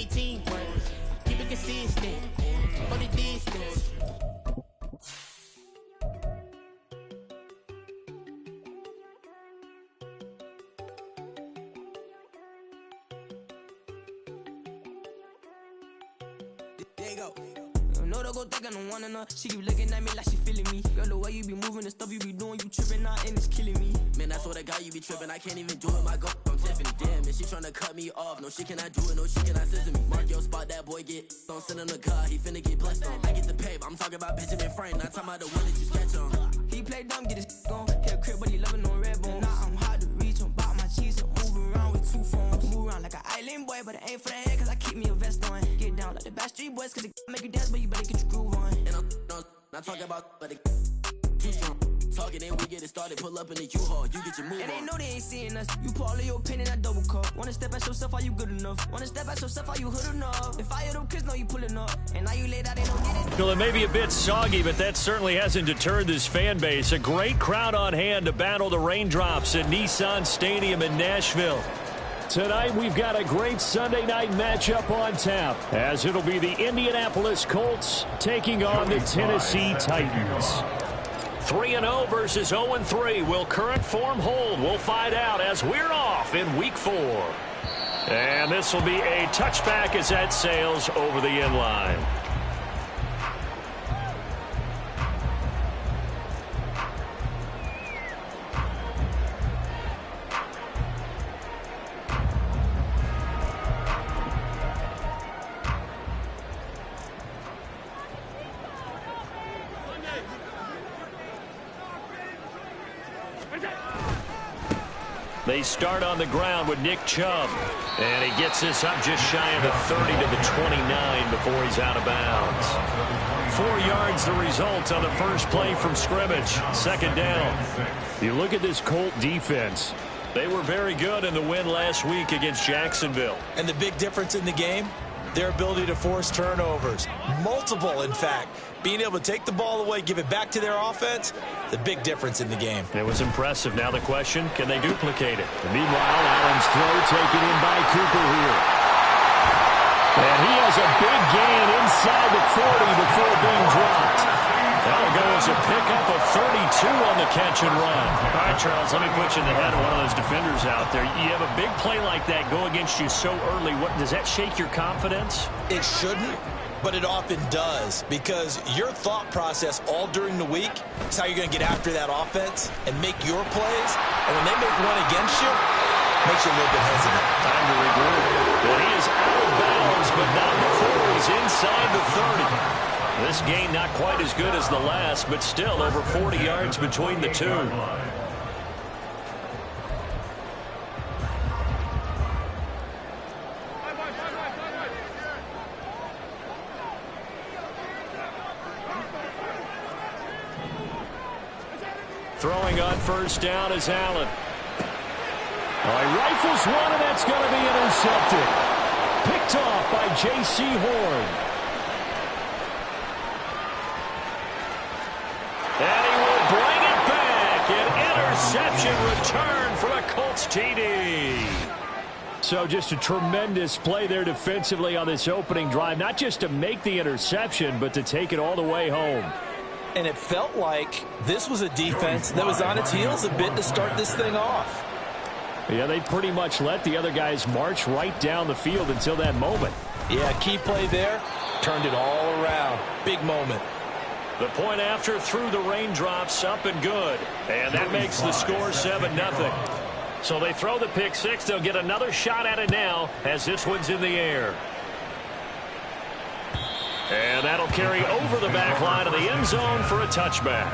me teamwork. Keep it consistent. For the distance. There you go. No, don't go think I don't wanna know. She keep looking at me like she feeling me. Girl, the way you be moving, the stuff you be doing, you tripping out and it's killing me. Man, I swear to God, you be tripping. I can't even do it. My girl, I'm Tiffany. Damn, and she tryna cut me off. No, she cannot do it. No, she cannot scissor me. Mark your spot, that boy get don't send him the car. He finna get blessed on. I get the pay, but I'm talking about Benjamin Frank. Not talking about the one that you sketch on. He play dumb, get his on. Kept crib, but he loving on red bone. Now I'm hard to reach. I'm about my cheese. I'm moving around with 2 phones. Move around like an island boy, but it ain't for the head, cause I keep me a vest on. Get down like the Backstreet Boys, cause it make you dance, but you better get your groove on. And I'm not talking about, but it too strong. Talking, then we get it started. Pull up in the U-Haul, you get your move on. And they know they ain't seeing us. You put all of your pen in that double cup. Wanna step at yourself, are you good enough? Wanna step at yourself, are you hood enough? If I hear them kids, know you pulling up. And now you laid out, they don't get it. Well, it may be a bit soggy, but that certainly hasn't deterred this fan base. A great crowd on hand to battle the raindrops at Nissan Stadium in Nashville. Tonight, we've got a great Sunday night matchup on tap, as it'll be the Indianapolis Colts taking on the Tennessee Titans. 3-0 versus 0-3. Will current form hold? We'll find out as we're off in Week 4. And this will be a touchback as that sails over the end line. They start on the ground with Nick Chubb. And he gets this up just shy of the 30 to the 29 before he's out of bounds. 4 yards the result on the first play from scrimmage. Second down. You look at this Colt defense. They were very good in the win last week against Jacksonville. And the big difference in the game, their ability to force turnovers. Multiple, in fact. Being able to take the ball away, give it back to their offense, the big difference in the game. It was impressive. Now the question, can they duplicate it? And meanwhile, Allen's throw taken in by Cooper here. And he has a big gain inside the 40 before being dropped. That'll go as a pickup of 32 on the catch and run. All right, Charles, let me put you in the head of one of those defenders out there. You have a big play like that go against you so early. What does that shake your confidence? It shouldn't, but it often does, because your thought process all during the week is how you're going to get after that offense and make your plays. And when they make one against you, it makes you a little bit hesitant. Time to regroup. Well, he is out of bounds, but not before he's inside the 30. This gain not quite as good as the last, but still over 40 yards between the two. Throwing on first down is Allen. He rifles one, and that's going to be intercepted. Picked off by J.C. Horn. And he will bring it back. An interception return for a Colts TD. So just a tremendous play there defensively on this opening drive. Not just to make the interception, but to take it all the way home. And it felt like this was a defense that was on its heels a bit to start this thing off. Yeah, they pretty much let the other guys march right down the field until that moment. Yeah, key play there. Turned it all around. Big moment. The point after through the raindrops, up and good. And that makes the score 7-0. So they throw the pick six. They'll get another shot at it now as this one's in the air. And that'll carry over the back line of the end zone for a touchback.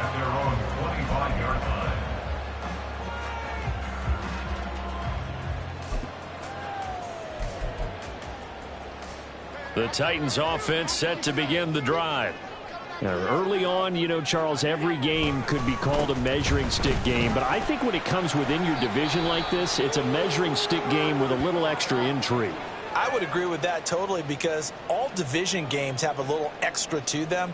The Titans offense set to begin the drive. Now, early on, you know, Charles, every game could be called a measuring stick game. But I think when it comes within your division like this, it's a measuring stick game with a little extra intrigue. I would agree with that totally, because all division games have a little extra to them.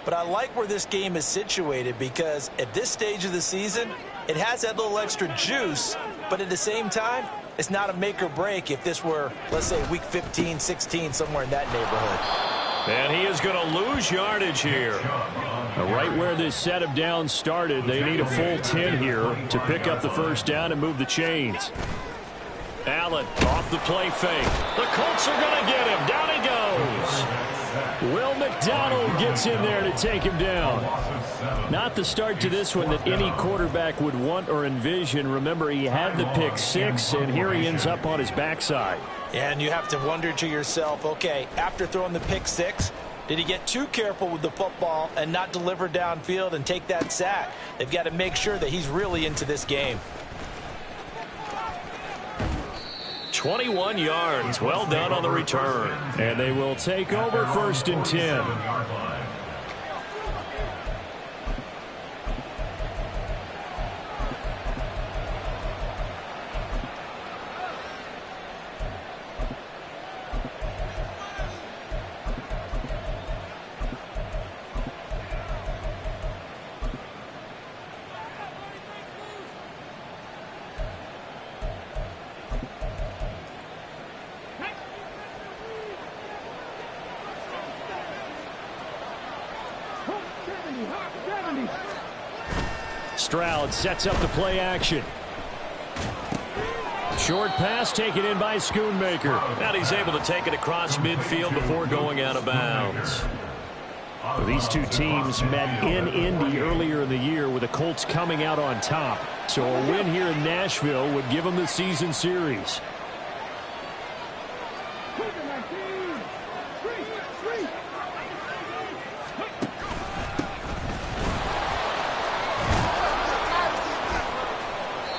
But I like where this game is situated, because at this stage of the season, it has that little extra juice, but at the same time, it's not a make or break if this were, let's say, week 15, 16, somewhere in that neighborhood. And he is going to lose yardage here. Right where this set of downs started, they need a full 10 here to pick up the first down and move the chains. Allen off the play fake. The Colts are going to get him. Down he goes. Will McDonald gets in there to take him down. Not the start to this one that any quarterback would want or envision. Remember, he had the pick six, and here he ends up on his backside. And you have to wonder to yourself, okay, after throwing the pick six, did he get too careful with the football and not deliver downfield and take that sack? They've got to make sure that he's really into this game. 21 yards. Well done on the return. And they will take over 1st and 10. Stroud sets up the play action. Short pass taken in by Schoonmaker. And he's able to take it across midfield before going out of bounds. These two teams met in Indy earlier in the year with the Colts coming out on top. So a win here in Nashville would give them the season series.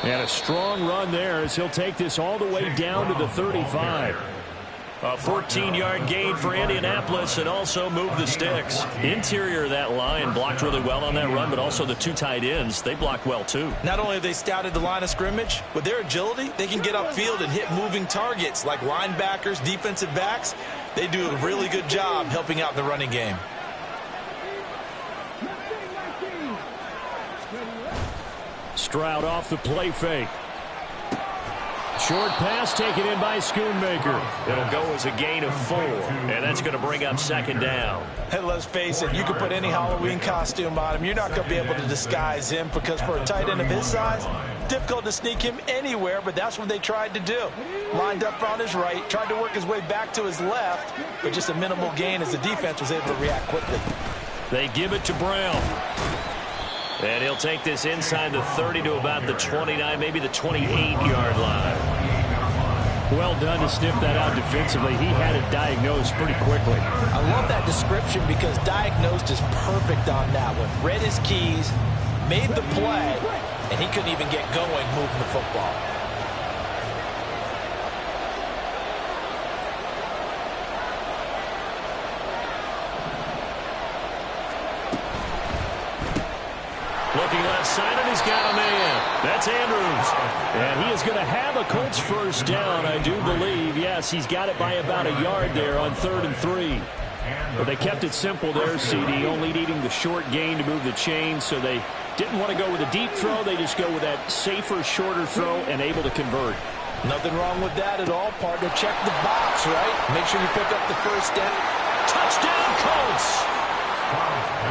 And a strong run there as he'll take this all the way down to the 35. A 14-yard gain for Indianapolis and also move the sticks. Interior of that line blocked really well on that run, but also the two tight ends, they blocked well too. Not only have they scouted the line of scrimmage, with their agility, they can get upfield and hit moving targets like linebackers, defensive backs. They do a really good job helping out in the running game. Stroud off the play fake. Short pass taken in by Schoonmaker. It'll go as a gain of 4, and that's going to bring up 2nd down. Hey, let's face it, you can put any Halloween costume on him. You're not going to be able to disguise him because for a tight end of his size, difficult to sneak him anywhere, but that's what they tried to do. Lined up on his right, tried to work his way back to his left, but just a minimal gain as the defense was able to react quickly. They give it to Brown. And he'll take this inside the 30 to about the 29, maybe the 28-yard line. Well done to sniff that out defensively. He had it diagnosed pretty quickly. I love that description because diagnosed is perfect on that one. Read his keys, made the play, and he couldn't even get going moving the football. Looking left side, and he's got a man. That's Andrews. And he is going to have a Colts first down, I do believe. Yes, he's got it by about a yard there on 3rd and 3. But they kept it simple there, CD, only needing the short gain to move the chains, so they didn't want to go with a deep throw. They just go with that safer, shorter throw and able to convert. Nothing wrong with that at all, partner. Check the box, right? Make sure you pick up the first down. Touchdown, Colts!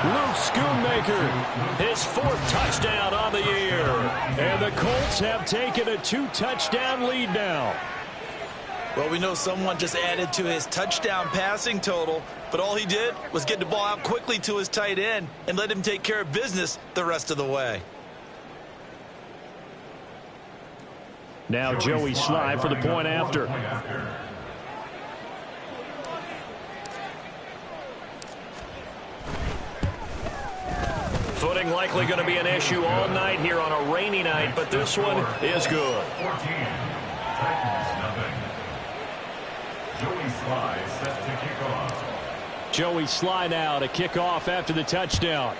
Luke Schoonmaker, his 4th touchdown on the year. And the Colts have taken a 2-touchdown lead now. Well, we know someone just added to his touchdown passing total, but all he did was get the ball out quickly to his tight end and let him take care of business the rest of the way. Now Joey Slye for the point after. Footing likely going to be an issue all night here on a rainy night, but this one is good. Joey Slye set to kick off. Joey Slye now to kick off after the touchdown.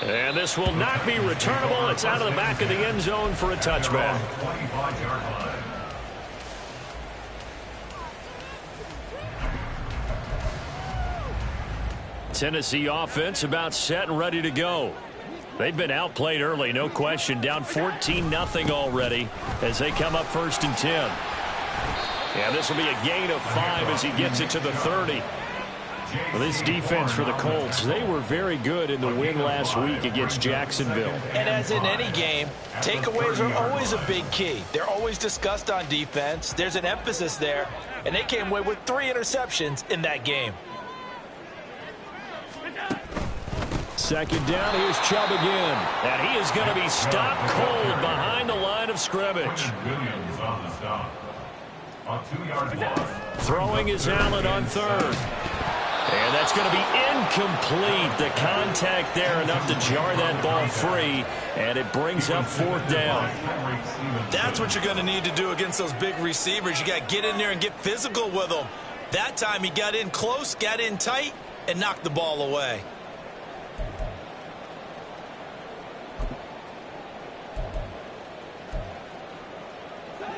And this will not be returnable. It's out of the back of the end zone for a touchback. 25-yard line. Tennessee offense about set and ready to go. They've been outplayed early, no question. Down 14-0 already as they come up 1st and 10. And this will be a gain of 5 as he gets it to the 30. Well, this defense for the Colts, they were very good in the win last week against Jacksonville. And as in any game, takeaways are always a big key. They're always discussed on defense. There's an emphasis there, and they came away with 3 interceptions in that game. 2nd down, here's Chubb again. And he is going to be stopped cold behind the line of scrimmage. Williams on the stop. A 2-yard loss. Throwing is Allen on 3rd. And that's going to be incomplete. The contact there enough to jar that ball free, and it brings up 4th down. That's what you're going to need to do against those big receivers. You got to get in there and get physical with them. That time he got in close, got in tight, and knocked the ball away.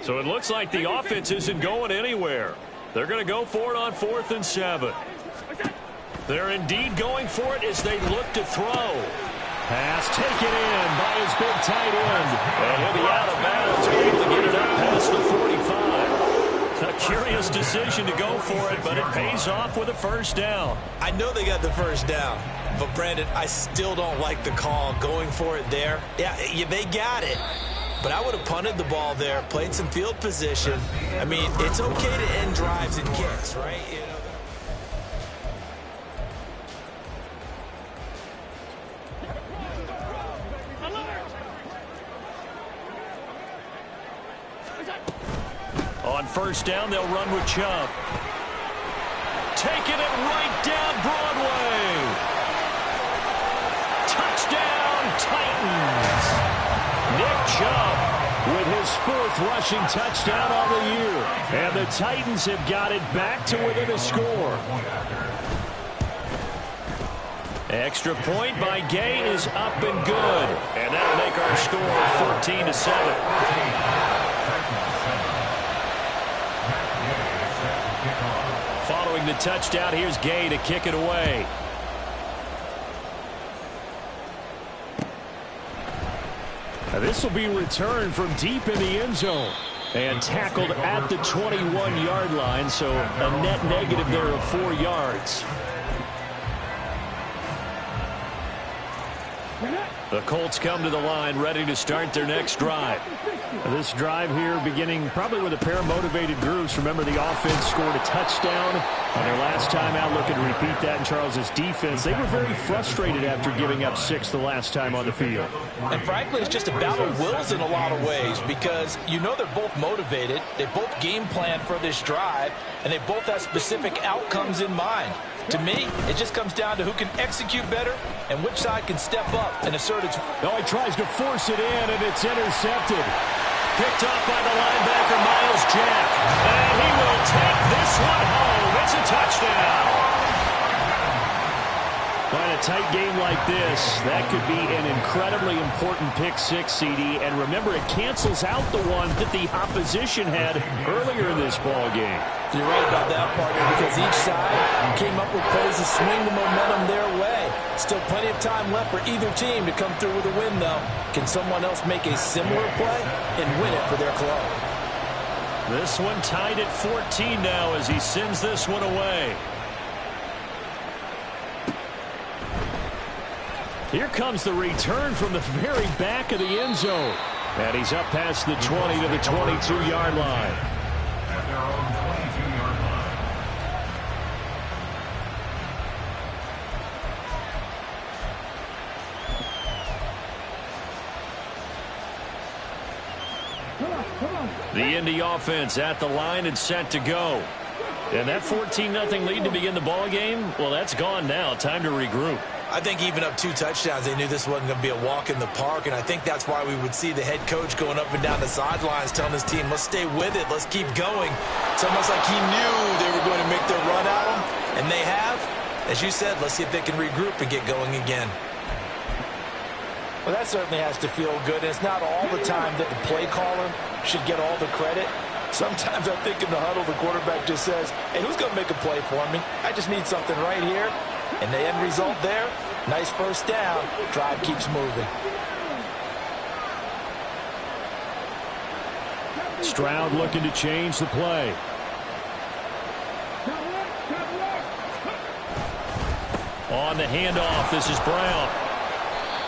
So it looks like the offense isn't going anywhere. They're going to go for it on 4th and 7. They're indeed going for it as they look to throw. Pass taken in by his big tight end. And he'll be out of bounds, able to get it up past the 45. A curious decision to go for it, but it pays off with a 1st down. I know they got the 1st down, but Brandon, I still don't like the call going for it there. Yeah, they got it. But I would have punted the ball there, played some field position. I mean, it's okay to end drives and kicks, right? You know. On 1st down, they'll run with Chubb. Taking it right down Broadway. Touchdown, Titans. Nick Chubb with his 4th rushing touchdown on the year. And the Titans have got it back to within a score. Extra point by Gay is up and good. And that'll make our score 14-7. Following the touchdown, here's Gay to kick it away. Now this will be returned from deep in the end zone and tackled at the 21-yard line, so a net negative there of 4 yards. The Colts come to the line ready to start their next drive. This drive here beginning probably with a pair of motivated groups. Remember, the offense scored a touchdown on their last time out. Looking to repeat that in Charles's defense. They were very frustrated after giving up 6 the last time on the field. And frankly, it's just a battle of wills in a lot of ways because you know they're both motivated. They both game plan for this drive, and they both have specific outcomes in mind. To me, it just comes down to who can execute better and which side can step up and assert its... Oh, he tries to force it in, and it's intercepted. Picked up by the linebacker, Miles Jack. And he will take this one home. It's a touchdown. But in a tight game like this, that could be an incredibly important pick-6, CD. And remember, it cancels out the one that the opposition had earlier in this ball game. You're right about that, partner, because each side came up with plays to swing the momentum their way. Still plenty of time left for either team to come through with a win, though. Can someone else make a similar play and win it for their club? This one tied at 14 now as he sends this one away. Here comes the return from the very back of the end zone. And he's up past the 20 to the 22-yard line. At their own 22-yard line. The Indy offense at the line and set to go. And that 14-0 lead to begin the ball game, well, that's gone now. Time to regroup. I think even up 2 touchdowns, they knew this wasn't going to be a walk in the park, and I think that's why we would see the head coach going up and down the sidelines telling his team, let's stay with it, let's keep going. It's almost like he knew they were going to make their run at him, and they have. As you said, let's see if they can regroup and get going again. Well, that certainly has to feel good, and it's not all the time that the play caller should get all the credit. Sometimes I think in the huddle, the quarterback just says, hey, who's going to make a play for me? I just need something right here. And the end result there, Nice first down. Drive keeps moving. Stroud looking to change the play. On the handoff, this is Brown.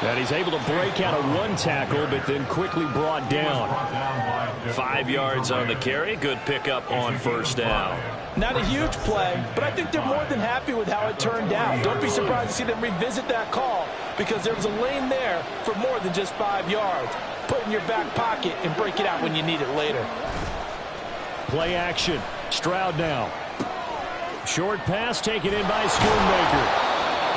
And he's able to break out of one tackle, but then quickly brought down. 5 yards on the carry. Good pickup on first down. Not a huge play, but I think they're more than happy with how it turned out. Don't be surprised to see them revisit that call because there was a lane there for more than just 5 yards. Put it in your back pocket and break it out when you need it later. Play action. Stroud now. Short pass taken in by Schoonmaker.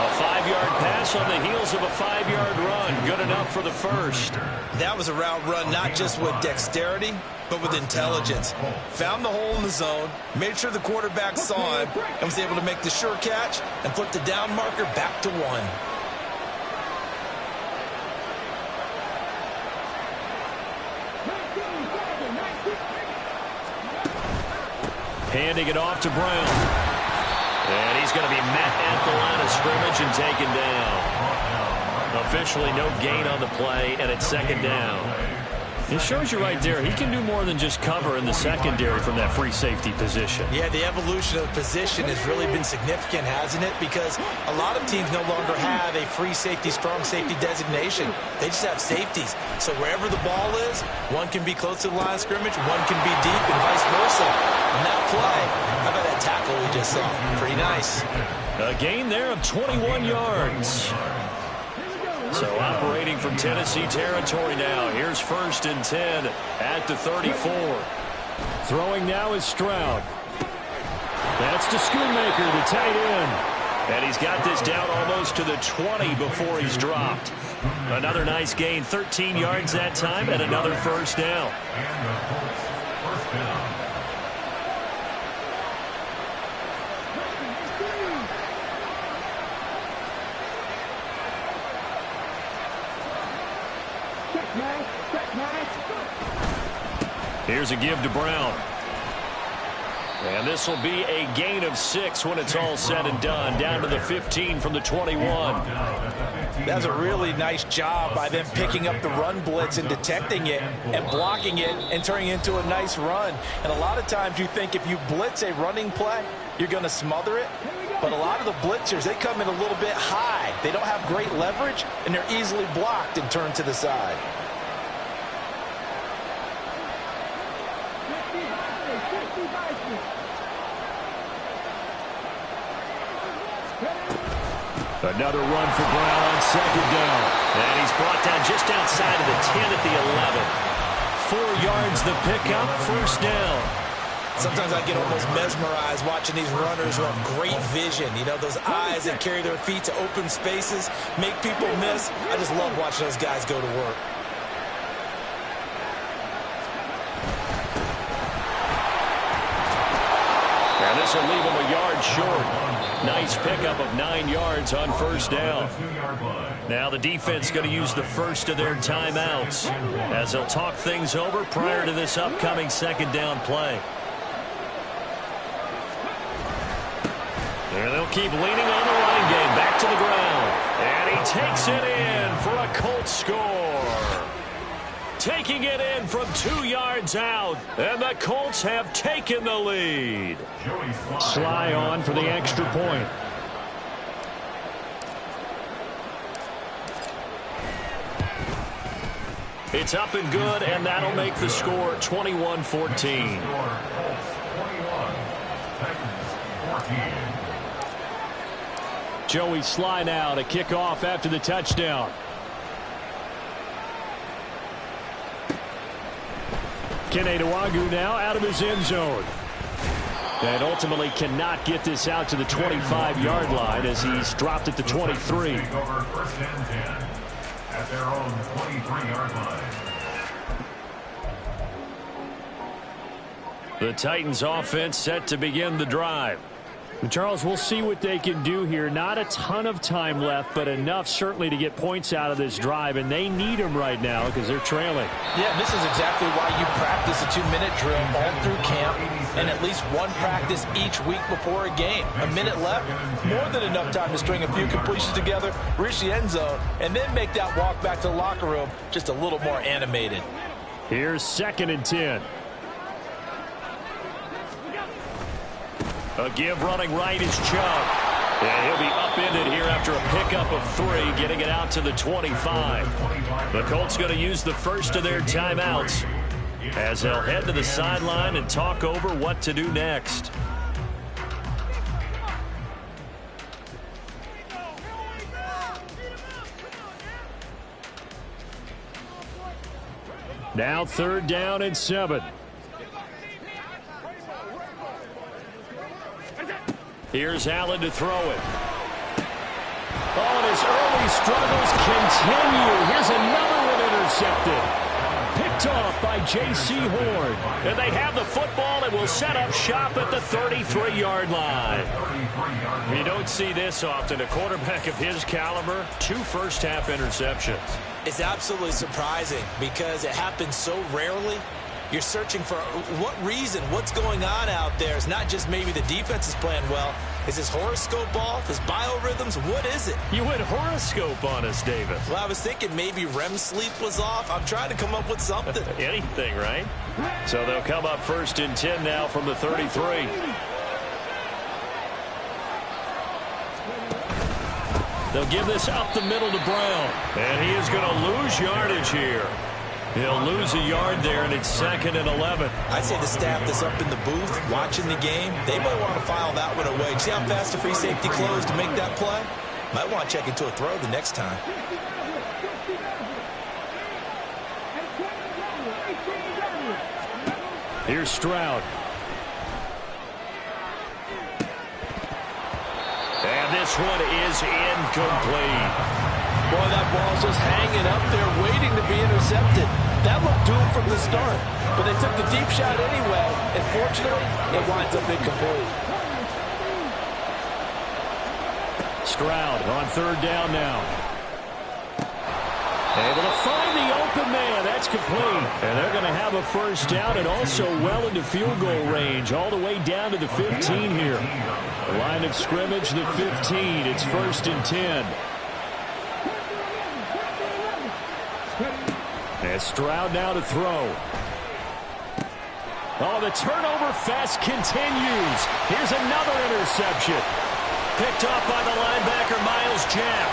A 5-yard pass on the heels of a 5-yard run. Good enough for the first. That was a route run not just with dexterity, but with intelligence. Found the hole in the zone, made sure the quarterback saw him, and was able to make the sure catch and flip the down marker back to 1. Handing it off to Brown. And he's going to be met at the line of scrimmage and taken down. Officially no gain on the play, and it's second down. It shows you right there, he can do more than just cover in the secondary from that free safety position. Yeah, the evolution of the position has really been significant, hasn't it? Because a lot of teams no longer have a free safety, strong safety designation. They just have safeties. So wherever the ball is, one can be close to the line of scrimmage, one can be deep, and vice versa. On that play, how about that tackle we just saw? Pretty nice. A gain there of 21 yards. So operating from Tennessee territory now. Here's 1st and 10 at the 34. Throwing now is Stroud. That's to Schoonmaker, the tight end. And he's got this down almost to the 20 before he's dropped. Another nice gain, 13 yards that time, and another first down. First down. Here's a give to Brown. And this will be a gain of 6 when it's all said and done. Down to the 15 from the 21. That's a really nice job by them picking up the run blitz and detecting it and blocking it and turning it into a nice run. And a lot of times you think if you blitz a running play, you're going to smother it. But a lot of the blitzers, they come in a little bit high. They don't have great leverage, and they're easily blocked and turned to the side. Another run for Brown on second down. And he's brought down just outside of the 10 at the 11. 4 yards the pickup, first down. Sometimes I get almost mesmerized watching these runners who have great vision. You know, those eyes that carry their feet to open spaces, make people miss. I just love watching those guys go to work. And this will leave him a yard short. Nice pickup of 9 yards on first down. Now the defense going to use the first of their timeouts as they'll talk things over prior to this upcoming second down play. And they'll keep leaning on the running game. Back to the ground. And he takes it in for a Colts score. Taking it in from 2 yards out. And the Colts have taken the lead. Sly on for the extra point. It's up and good, and that'll make the score 21-14. Joey Sly now to kick off after the touchdown. Kene Nwangwu now out of his end zone. And ultimately cannot get this out to the 25-yard line as he's dropped at the 23. First and 10 at their own 23-yard line. The Titans offense set to begin the drive. Charles, we'll see what they can do here. Not a ton of time left, but enough certainly to get points out of this drive, and they need them right now because they're trailing. Yeah, this is exactly why you practice a 2-minute drill all through camp and at least one practice each week before a game. A minute left, more than enough time to string a few completions together, reach the end zone, and then make that walk back to the locker room just a little more animated. Here's 2nd and 10. A give running right is Chubb. And he'll be upended here after a pickup of 3, getting it out to the 25. The Colts going to use the first of their timeouts as they'll head to the sideline and talk over what to do next. Now 3rd down and 7. Here's Allen to throw it. Oh, and his early struggles continue. Here's another one intercepted. Picked off by J.C. Horn. And they have the football and will set up shop at the 33-yard line. You don't see this often. A quarterback of his caliber, 2 first-half interceptions. It's absolutely surprising because it happens so rarely. You're searching for what reason, what's going on out there. It's not just maybe the defense is playing well. Is his horoscope off? His biorhythms? What is it? You went horoscope on us, David. Well, I was thinking maybe REM sleep was off. I'm trying to come up with something. Anything, right? So they'll come up 1st and 10 now from the 33. They'll give this up the middle to Brown. And he is going to lose yardage here. He'll lose a yard there, and it's 2nd and 11. I'd say the staff that's up in the booth watching the game, they might want to file that one away. See how fast the free safety closed to make that play? Might want to check into a throw the next time. Here's Stroud. And this one is incomplete. Boy, that ball's just hanging up there waiting to be intercepted. That looked doomed from the start, but they took the deep shot anyway, and fortunately, it winds up incomplete. Stroud on 3rd down now. Able to find the open man. That's complete. And they're going to have a first down and also well into field goal range, all the way down to the 15 here. The line of scrimmage, the 15. It's 1st and 10. And Stroud now to throw. Oh, the turnover fest continues. Here's another interception. Picked off by the linebacker, Miles Jack.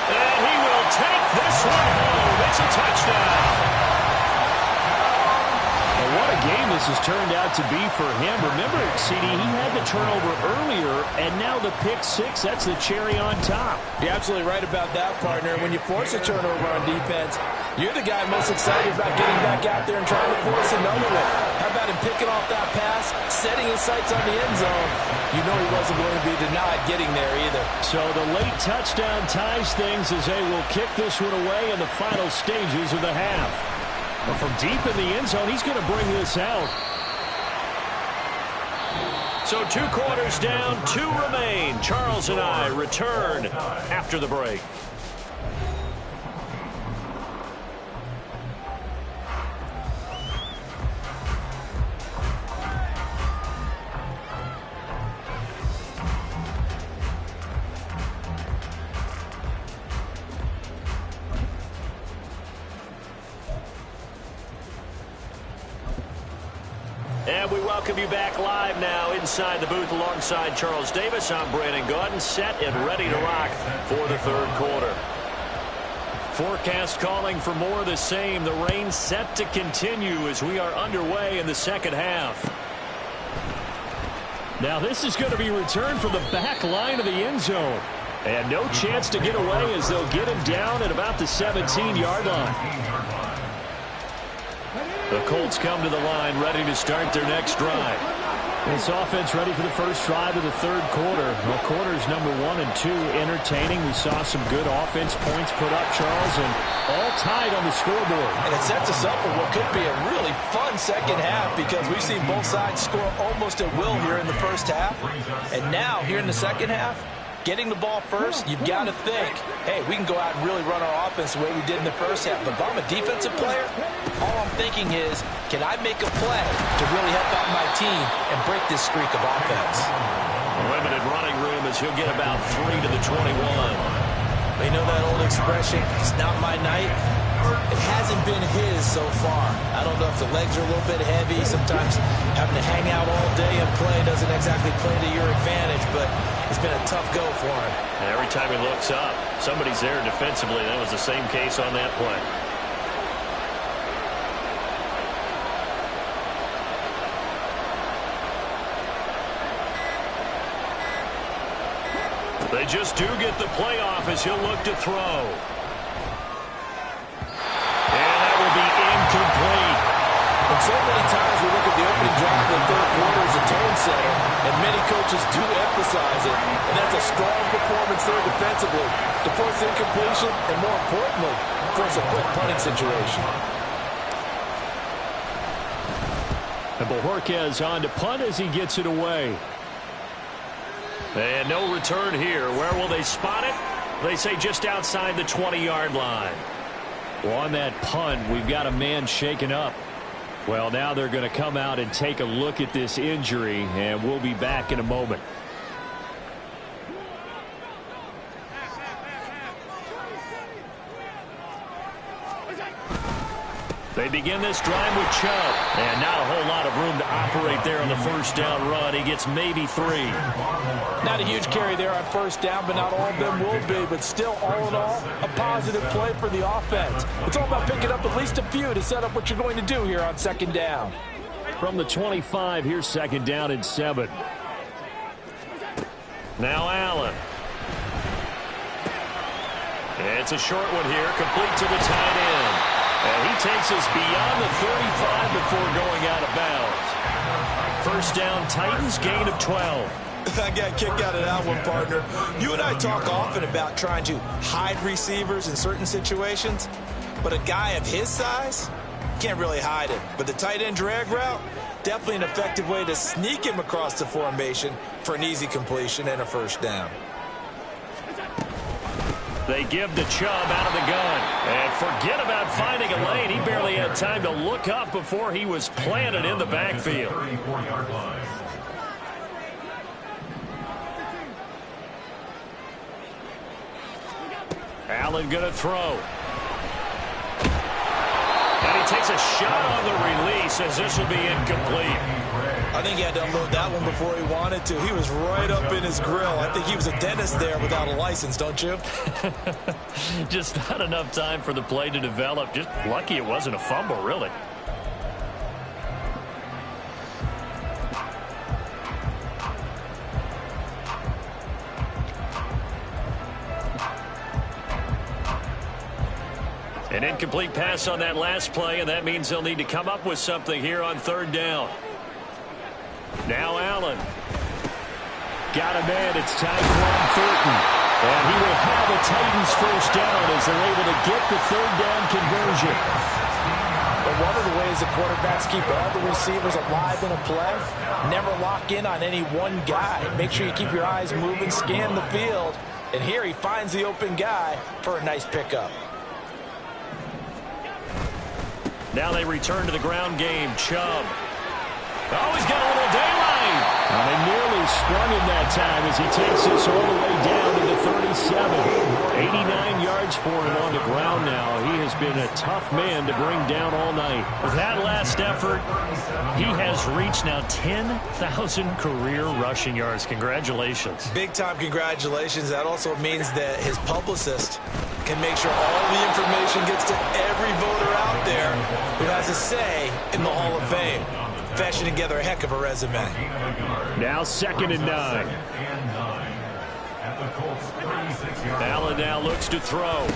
And he will take this one home. It's a touchdown. And what a game this has turned out to be for him. Remember, CD, he had the turnover earlier, and now the pick 6, that's the cherry on top. You're absolutely right about that, partner. When you force a turnover on defense, you're the guy most excited about getting back out there and trying to force another one. How about him picking off that pass, setting his sights on the end zone? You know he wasn't going to be denied getting there either. So the late touchdown ties things as they will kick this one away in the final stages of the half. But from deep in the end zone, he's going to bring this out. So 2 quarters down, 2 remain. Charles and I return after the break. And we welcome you back live now inside the booth alongside Charles Davis. I'm Brandon Gaudin, set and ready to rock for the 3rd quarter. Forecast calling for more of the same. The rain set to continue as we are underway in the 2nd half. Now this is going to be returned from the back line of the end zone. And no chance to get away as they'll get him down at about the 17-yard line. The Colts come to the line ready to start their next drive. This offense ready for the first drive of the third quarter. Well, quarters number 1 and 2 entertaining. We saw some good offense points put up, Charles, and all tied on the scoreboard. And it sets us up for what could be a really fun second half because we've seen both sides score almost at will here in the first half. And now, here in the second half, getting the ball first, you've got to think, hey, we can go out and really run our offense the way we did in the first half. But if I'm a defensive player, all I'm thinking is, can I make a play to really help out my team and break this streak of offense? Limited running room as he'll get about 3 to the 21. You know that old expression, it's not my night? It hasn't been his so far. I don't know if the legs are a little bit heavy. Sometimes having to hang out all day and play doesn't exactly play to your advantage, but it's been a tough go for him. And every time he looks up, somebody's there defensively. That was the same case on that play. They just do get the play off as he'll look to throw. And that will be incomplete. And so many times we look at the opening drive of the third quarter as a tone setter, and many coaches do emphasize it. And that's a strong performance there defensively to force incompletion and, more importantly, force a quick punting situation. And Bojorquez on to punt as he gets it away. And no return here. Where will they spot it? They say just outside the 20-yard line. Well, on that punt, we've got a man shaken up. Well, now they're going to come out and take a look at this injury, and we'll be back in a moment. They begin this drive with Chubb. And not a whole lot of room to operate there on the first down run. He gets maybe 3. Not a huge carry there on first down, but not all of them will be. But still, all in all, a positive play for the offense. It's all about picking up at least a few to set up what you're going to do here on second down. From the 25, here's second down and 7. Now Allen. It's a short one here, complete to the tight end. And he takes us beyond the 35 before going out of bounds. First down, Titans, gain of 12. I got kicked out of that one, partner. You and I talk often about trying to hide receivers in certain situations, but a guy of his size can't really hide it. But the tight end drag route, definitely an effective way to sneak him across the formation for an easy completion and a first down. They give to Chubb out of the gun. And forget about finding a lane. He barely had time to look up before he was planted in the backfield. Allen going to throw. And he takes a shot on the release as this will be incomplete. I think he had to unload that one before he wanted to. He was right up in his grill. I think he was a dentist there without a license, don't you? Just not enough time for the play to develop. Just lucky it wasn't a fumble, really. An incomplete pass on that last play, and that means they'll need to come up with something here on third down. Now Allen. Got a man. It's Tyquan Thornton. And he will have a Titans first down as they're able to get the third down conversion. But one of the ways the quarterbacks keep all the receivers alive in a play, never lock in on any one guy. Make sure you keep your eyes moving, scan the field. And here he finds the open guy for a nice pickup. Now they return to the ground game. Chubb. Oh, he's got a little daylight. And they nearly sprung him that time as he takes this all the way down to the 37. 89 yards for him on the ground now. He has been a tough man to bring down all night. With that last effort, he has reached now 10,000 career rushing yards. Congratulations. Big-time congratulations. That also means that his publicist can make sure all the information gets to every voter out there who has a say in the Hall of Fame. Fashion together a heck of a resume. Now 2nd and 9. Allen now looks to throw.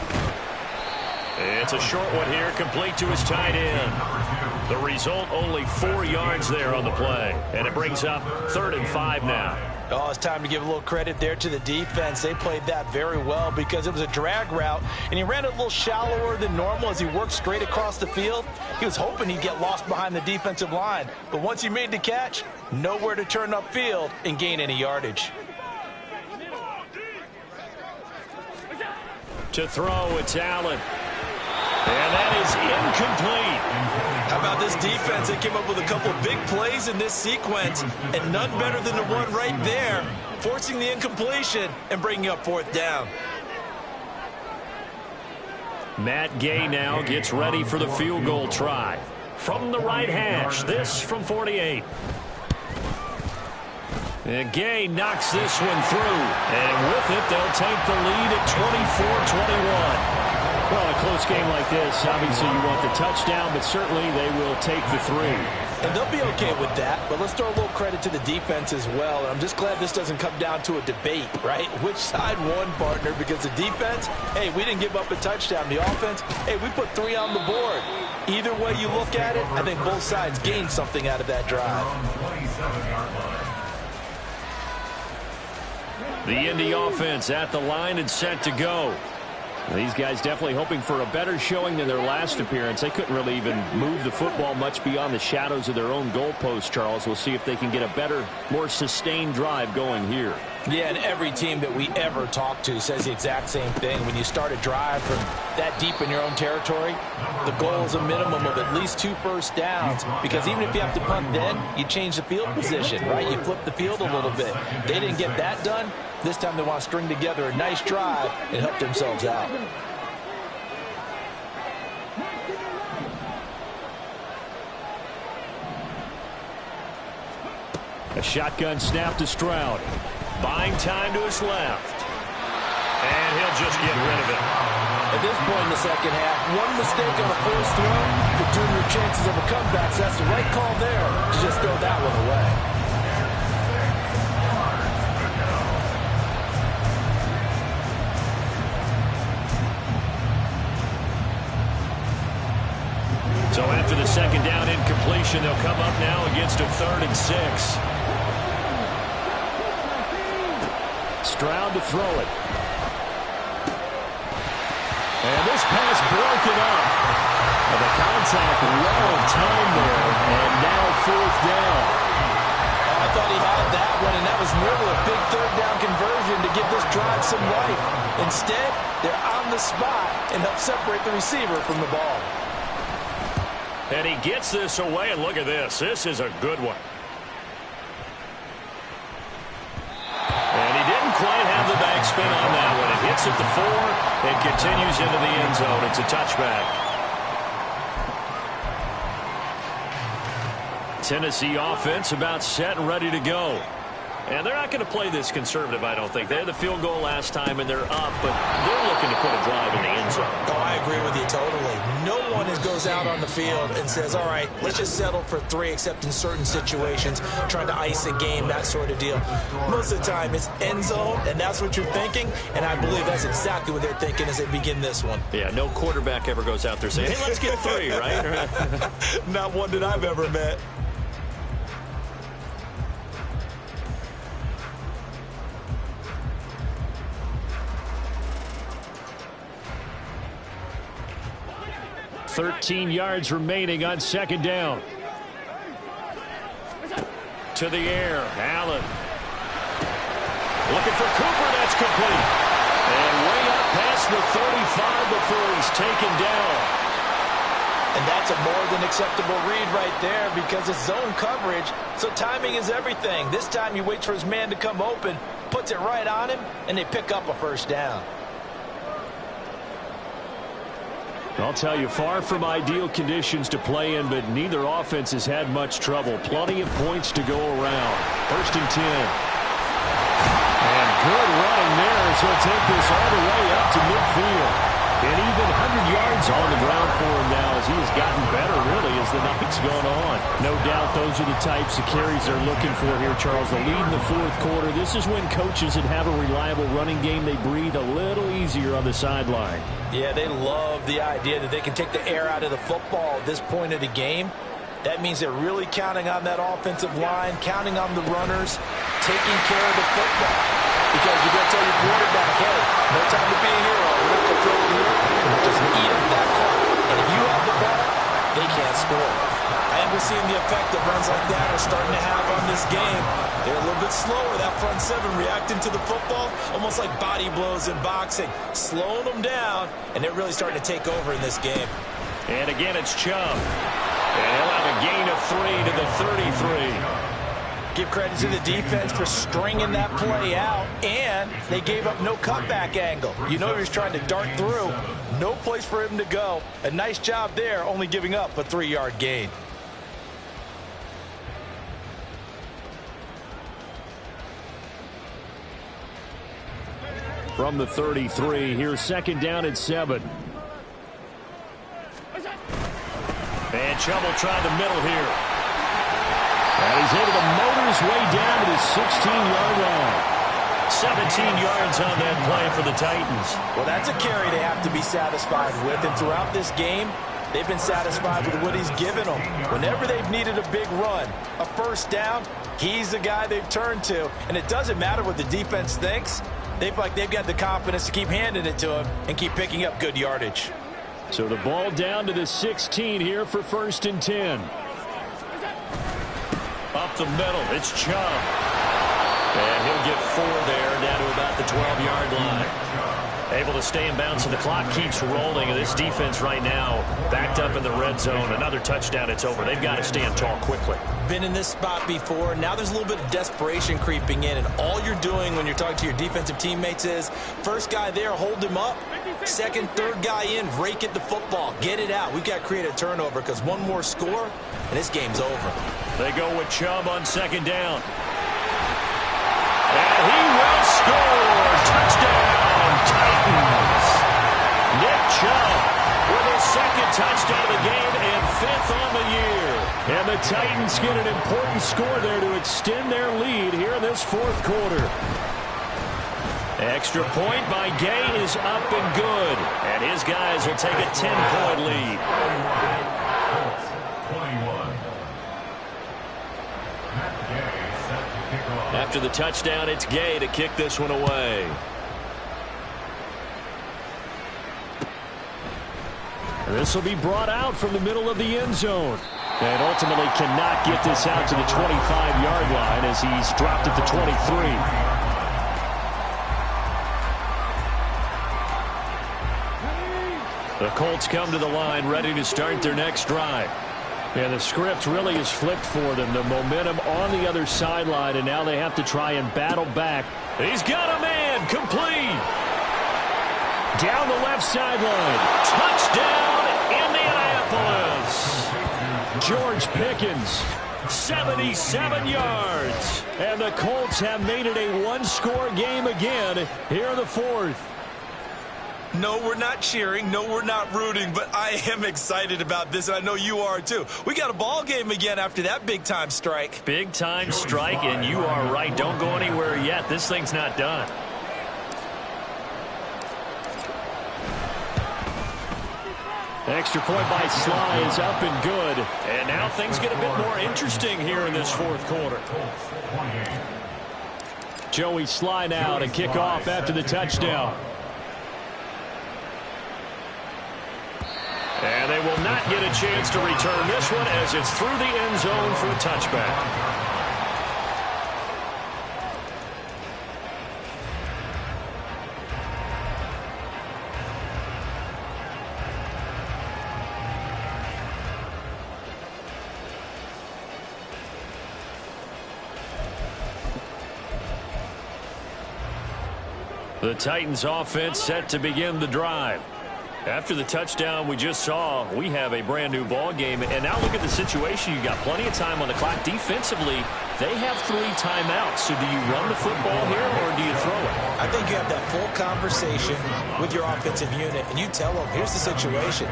It's a short one here, complete to his tight end. The result, only 4 yards there on the play. And it brings up 3rd and 5 now. Oh, it's time to give a little credit there to the defense. They played that very well because it was a drag route, and he ran it a little shallower than normal as he worked straight across the field. He was hoping he'd get lost behind the defensive line, but once he made the catch, nowhere to turn upfield and gain any yardage. To throw, it's Allen. And that is incomplete. How about this defense? They came up with a couple of big plays in this sequence, and none better than the one right there, forcing the incompletion and bringing up 4th down. Matt Gay now gets ready for the field goal try. From the right hash, this from 48. And Gay knocks this one through. And with it, they'll take the lead at 24-21. Well, a close game like this, obviously you want the touchdown, but certainly they will take the 3. And they'll be okay with that, but let's throw a little credit to the defense as well. And I'm just glad this doesn't come down to a debate, right? Which side won, partner? Because the defense, hey, we didn't give up a touchdown. The offense, hey, we put 3 on the board. Either way you look at it, I think both sides gained something out of that drive. The Indy offense at the line and set to go. These guys definitely hoping for a better showing than their last appearance. They couldn't really even move the football much beyond the shadows of their own goalpost, Charles. We'll see if they can get a better, more sustained drive going here. Yeah, and every team that we ever talk to says the exact same thing. When you start a drive from that deep in your own territory, the goal is a minimum of at least 2 first downs, because even if you have to punt then, you change the field position, right? You flip the field a little bit. They didn't get that done. This time they want to string together a nice drive and help themselves out. A shotgun snap to Stroud. Buying time to his left. And he'll just get rid of it. At this point in the second half, one mistake on a forced throw could turn your chances of a comeback. So that's the right call there to just throw that one away. So after the second down incompletion, they'll come up now against a 3rd and 6. Stroud to throw it. And this pass broken up. And the contact well timed there. And now 4th down. I thought he had that one, and that was nearly a big 3rd down conversion to give this drive some life. Instead, they're on the spot and help separate the receiver from the ball. And he gets this away, and look at this. This is a good one. And he didn't quite have the backspin on that one. It hits at the 4 and continues into the end zone. It's a touchback. Tennessee offense about set and ready to go. And they're not going to play this conservative, I don't think. They had the field goal last time, and they're up, but they're looking to put a drive in the end zone. Oh, I agree with you totally. No one goes out on the field and says, all right, let's just settle for 3, except in certain situations, trying to ice a game, that sort of deal. Most of the time, it's end zone, and that's what you're thinking, and I believe that's exactly what they're thinking as they begin this one. Yeah, no quarterback ever goes out there saying, hey, let's get 3, right? Not one that I've ever met. $13 yards remaining on second down. To the air, Allen. Looking for Cooper, that's complete. And way up past the 35 before he's taken down. And that's a more than acceptable read right there because it's zone coverage, so timing is everything. This time he waits for his man to come open, puts it right on him, and they pick up a first down. I'll tell you, far from ideal conditions to play in, but neither offense has had much trouble. Plenty of points to go around. 1st and 10. And good running there as he'll take this all the way up to midfield. And even 100 yards on the ground for him now as he has gotten better, really, as the night what's going on. No doubt those are the types of carries they're looking for here, Charles. The lead in the fourth quarter. This is when coaches that have a reliable running game, they breathe a little easier on the sideline. Yeah, they love the idea that they can take the air out of the football at this point of the game. That means they're really counting on that offensive line, counting on the runners, taking care of the football. Because you're going to tell your quarterback, hey, no time to be a hero. We're going to throw it here. Just eat up that clock. And if you have the ball, they can't score. And we're seeing the effect that runs like that are starting to have on this game. They're a little bit slower, that front seven, reacting to the football, almost like body blows in boxing, slowing them down, and they're really starting to take over in this game. And again, it's Chubb. And he'll have a gain of 3 to the 33. Give credit to the defense for stringing that play out, and they gave up no cutback angle. You know he was trying to dart through. No place for him to go. A nice job there, only giving up a 3-yard gain. From the 33, here's second down at 7. And Chubb will try the middle here. And he's able to motor his way down to the 16-yard line. 17 yards on that play for the Titans. Well, that's a carry they have to be satisfied with. And throughout this game, they've been satisfied with what he's given them. Whenever they've needed a big run, a first down, he's the guy they've turned to. And it doesn't matter what the defense thinks. They've got the confidence to keep handing it to him and keep picking up good yardage. So the ball down to the 16 here for 1st and 10. Up the middle, it's Chubb. And he'll get 4 there, down to about the 12-yard line. Able to stay in bounds, so the clock keeps rolling. And this defense right now backed up in the red zone. Another touchdown, it's over. They've got to stand tall quickly. Been in this spot before. Now there's a little bit of desperation creeping in. And all you're doing when you're talking to your defensive teammates is, first guy there, hold him up. Second, third guy in, rake at the football. Get it out. We've got to create a turnover because one more score, and this game's over. They go with Chubb on second down. And he will score. Touchdown, Titans. Nick Chubb with his second touchdown of the game and 5th on the year. And the Titans get an important score there to extend their lead here in this fourth quarter. Extra point by Gay is up and good. And his guys will take a 10-point lead. 21. Matt Gay set to kick off. After the touchdown, it's Gay to kick this one away. This will be brought out from the middle of the end zone. And ultimately cannot get this out to the 25-yard line as he's dropped at the 23. The Colts come to the line ready to start their next drive. And the script really is flipped for them. The momentum on the other sideline, and now they have to try and battle back. He's got a man, complete. Down the left sideline. Touchdown, Indianapolis. George Pickens, 77 yards. And the Colts have made it a one-score game again here in the fourth. No, we're not cheering. No, we're not rooting. But I am excited about this, and I know you are too. We got a ball game again after that big-time strike. Big-time strike, and you are right. Don't go anywhere yet. This thing's not done. Extra point by Sly is up and good. And now things get a bit more interesting here in this fourth quarter. Joey Sly now to kick off after the touchdown. And they will not get a chance to return this one as it's through the end zone for a touchback. The Titans offense set to begin the drive. After the touchdown we just saw, we have a brand new ball game. And now look at the situation. You got plenty of time on the clock. Defensively, they have 3 timeouts. So do you run the football here or do you throw it? I think you have that full conversation with your offensive unit, and you tell them, here's the situation.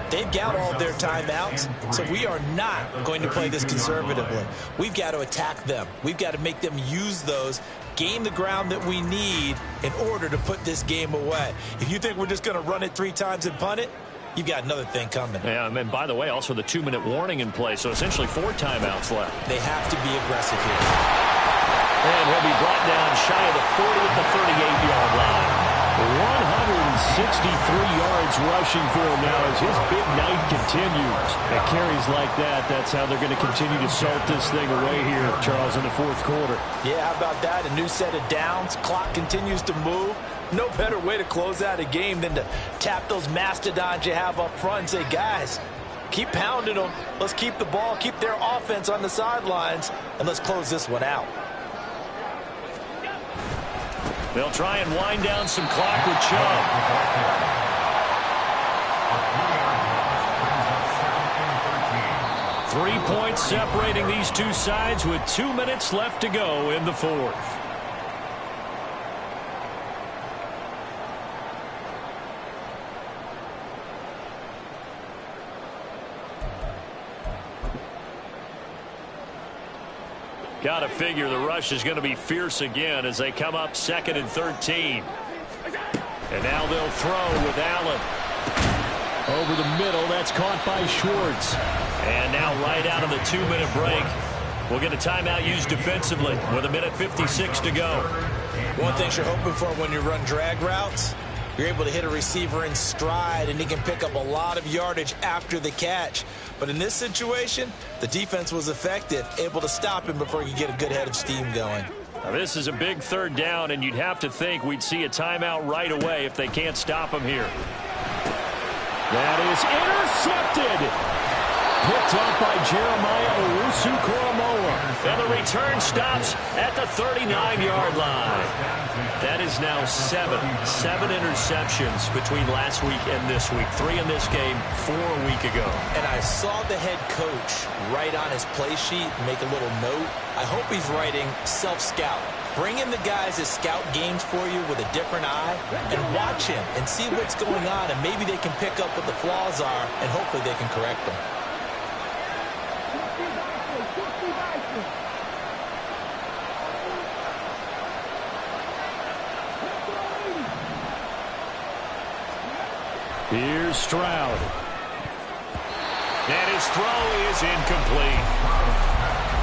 They've got all their timeouts, so we are not going to play this conservatively. We've got to attack them. We've got to make them use those, gain the ground that we need in order to put this game away. If you think we're just going to run it 3 times and punt it, you've got another thing coming. Yeah, and by the way, also the 2-minute warning in play, so essentially 4 timeouts left. They have to be aggressive here. And he'll be brought down shy of the 40 at the 38-yard line. 163 yards rushing for him now as his big night continues. At carries like that, that's how they're going to continue to salt this thing away here, Charles, in the 4th quarter. Yeah, how about that? A new set of downs. Clock continues to move. No better way to close out a game than to tap those mastodons you have up front and say, guys, keep pounding them. Let's keep the ball, keep their offense on the sidelines, and let's close this one out. They'll try and wind down some clock with Chubb. 3 points separating these two sides with 2 minutes left to go in the 4th. Got to figure the rush is going to be fierce again as they come up 2nd and 13. And now they'll throw with Allen. Over the middle, that's caught by Schwartz. And now right out of the 2-minute break, we'll get a timeout used defensively with 1:56 to go. One thing you're hoping for when you run drag routes, you're able to hit a receiver in stride, and he can pick up a lot of yardage after the catch. But in this situation, the defense was effective, able to stop him before he could get a good head of steam going. Now, this is a big 3rd down, and you'd have to think we'd see a timeout right away if they can't stop him here. That is intercepted. Picked up by Jeremiah Owusu-Koramoah. And the return stops at the 39-yard line. That is now 7 interceptions between last week and this week. 3 in this game, 4 a week ago. And I saw the head coach write on his play sheet, make a little note. I hope he's writing self-scout. Bring in the guys that scout games for you with a different eye and watch him and see what's going on, and maybe they can pick up what the flaws are, and hopefully they can correct them. Here's Stroud. And his throw is incomplete.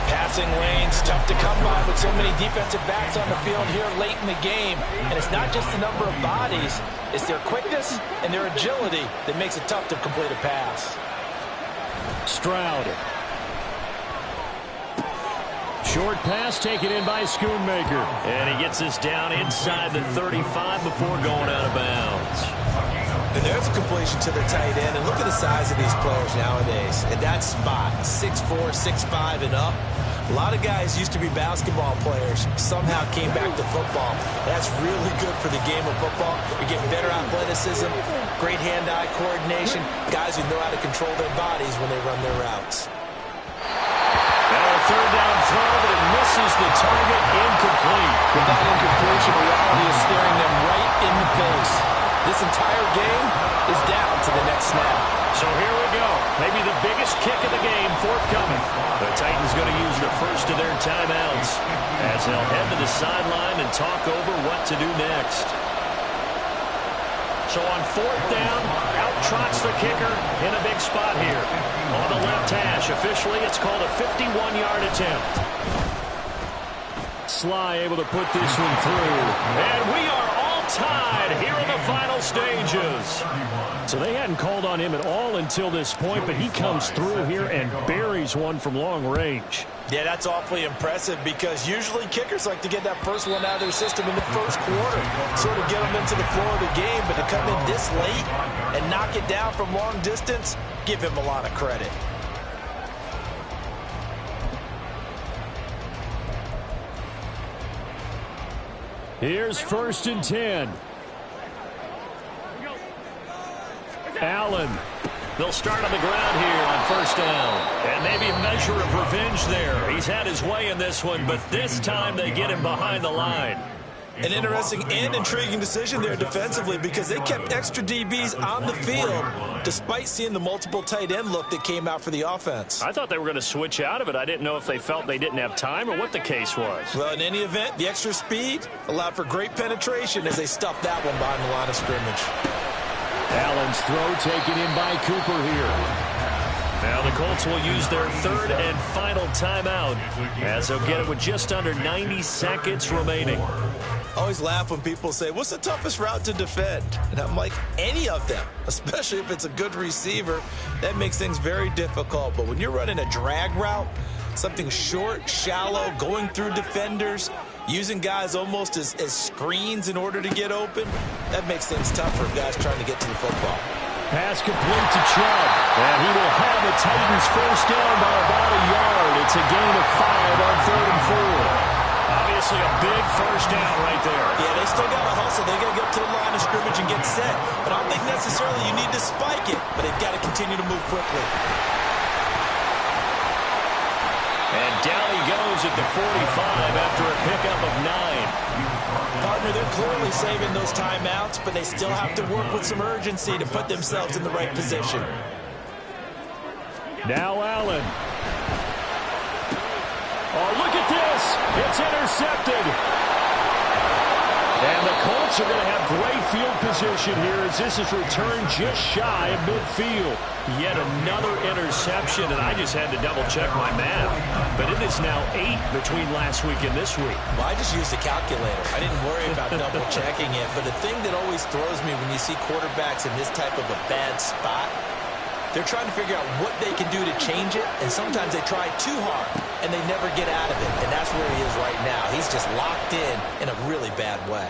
Passing lanes, tough to come by with so many defensive backs on the field here late in the game. And it's not just the number of bodies, it's their quickness and their agility that makes it tough to complete a pass. Stroud. Short pass taken in by Schoonmaker. And he gets this down inside the 35 before going out of bounds. And there's a completion to the tight end. And look at the size of these players nowadays. At that spot, 6'4", 6'5", and up. A lot of guys used to be basketball players, somehow came back to football. That's really good for the game of football. You're getting better athleticism, great hand-eye coordination, guys who know how to control their bodies when they run their routes. And a 3rd down throw, but it misses the target, incomplete. With that incompletion, reality is staring them right in the face. This entire game is down to the next snap. So here we go. Maybe the biggest kick of the game forthcoming. The Titans going to use the first of their timeouts as they'll head to the sideline and talk over what to do next. So on 4th down, out trots the kicker in a big spot here. On the left hash, officially it's called a 51-yard attempt. Sly able to put this one through. And we are all tied here in the final stages. So they hadn't called on him at all until this point, but he comes through here and buries one from long range. Yeah, that's awfully impressive because usually kickers like to get that first one out of their system in the 1st quarter, sort of get them into the flow of the game, but to come in this late and knock it down from long distance, give him a lot of credit. Here's 1st and 10. Allen. They'll start on the ground here on first down. And maybe a measure of revenge there. He's had his way in this one, but this time they get him behind the line. An interesting and intriguing decision there defensively because they kept extra DBs on the field despite seeing the multiple tight end look that came out for the offense. I thought they were going to switch out of it. I didn't know if they felt they didn't have time or what the case was. Well, in any event, the extra speed allowed for great penetration as they stuffed that one behind the line of scrimmage. Allen's throw taken in by Cooper here. Now the Colts will use their third and final timeout as they'll get it with just under 90 seconds remaining. I always laugh when people say, what's the toughest route to defend? And I'm like, any of them, especially if it's a good receiver. That makes things very difficult. But when you're running a drag route, something short, shallow, going through defenders, using guys almost as screens in order to get open, that makes things tough for guys trying to get to the football. Pass complete to Chubb. And he will have the Titans first down by about a yard. It's a gain of 5 on 3rd and 4. Obviously a big first down right there. Yeah, they still got to hustle. They got to get to the line of scrimmage and get set. But I don't think necessarily you need to spike it, but they've got to continue to move quickly. And down he goes at the 45 after a pickup of 9. Partner, they're clearly saving those timeouts, but they still have to work with some urgency to put themselves in the right position. Now Allen. Oh, look at this. It's intercepted. And the Colts are going to have great field position here as this is returned just shy of midfield. Yet another interception, and I just had to double-check my math. But it is now 8 between last week and this week. Well, I just used a calculator. I didn't worry about double-checking it. But the thing that always throws me when you see quarterbacks in this type of a bad spot, they're trying to figure out what they can do to change it, and sometimes they try too hard, and they never get out of it. And that's where he is right now. He's just locked in a really bad way.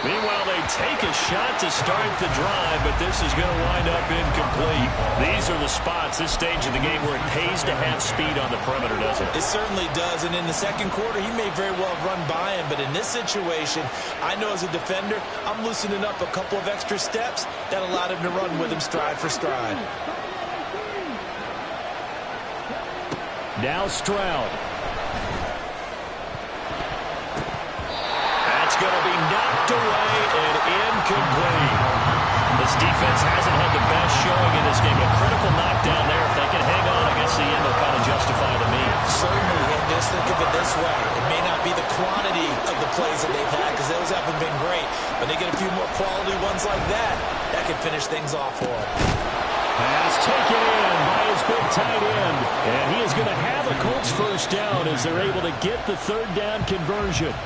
Meanwhile, they take a shot to start the drive, but this is going to wind up incomplete. These are the spots, this stage of the game, where it pays to have speed on the perimeter, doesn't it? It certainly does, and in the second quarter, he may very well have run by him, but in this situation, I know as a defender, I'm loosening up a couple of extra steps that allowed him to run with him stride for stride. Now Stroud. Going to be knocked away and incomplete. This defense hasn't had the best showing in this game. A critical knockdown there. If they can hang on, I guess the end will kind of justify the means. Certainly, and just think of it this way. It may not be the quantity of the plays that they've had because those haven't been great, but they get a few more quality ones like that, that could finish things off for them. Pass taken in by his big tight end. And he is going to have a Colts first down as they're able to get the third down conversion.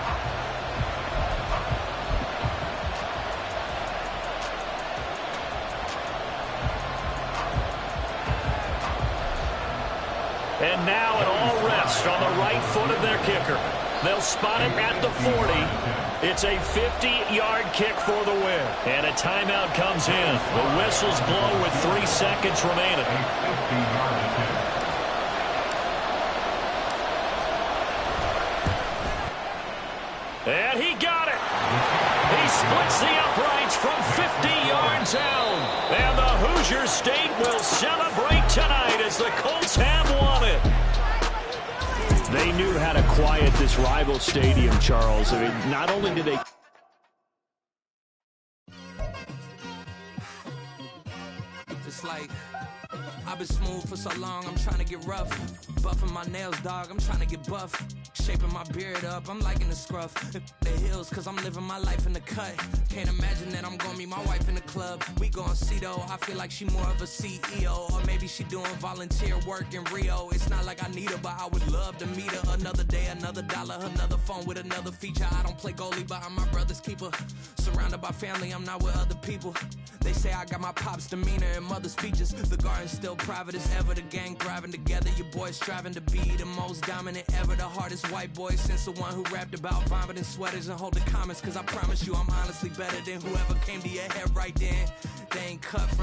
And now it all rests on the right foot of their kicker. They'll spot it at the 40. It's a 50-yard kick for the win. And a timeout comes in. The whistles blow with 3 seconds remaining. And he got it. He splits the uprights from 50 yards out. And the Hoosier State will celebrate tonight as the Colts have won it. They knew how to quiet this rival stadium, Charles. I mean, not only did they... Just like... I've been smooth for so long, I'm trying to get rough. Buffing my nails, dog, I'm trying to get buff. Shaping my beard up, I'm liking the scruff. The hills, cause I'm living my life in the cut. Can't imagine that I'm gonna meet my wife in the club. We gon' see though, I feel like she more of a CEO. Or maybe she doing volunteer work in Rio. It's not like I need her, but I would love to meet her. Another day, another dollar, another phone with another feature. I don't play goalie, but I'm my brother's keeper. Surrounded by family, I'm not with other people. They say I got my pop's demeanor and mother's features. The garden's still private as ever, the gang thriving together. Your boys striving to be the most dominant ever. The hardest white boy since the one who rapped about vomiting sweaters and holding comments. Cause I promise you I'm honestly better than whoever came to your head right then. They ain't cut from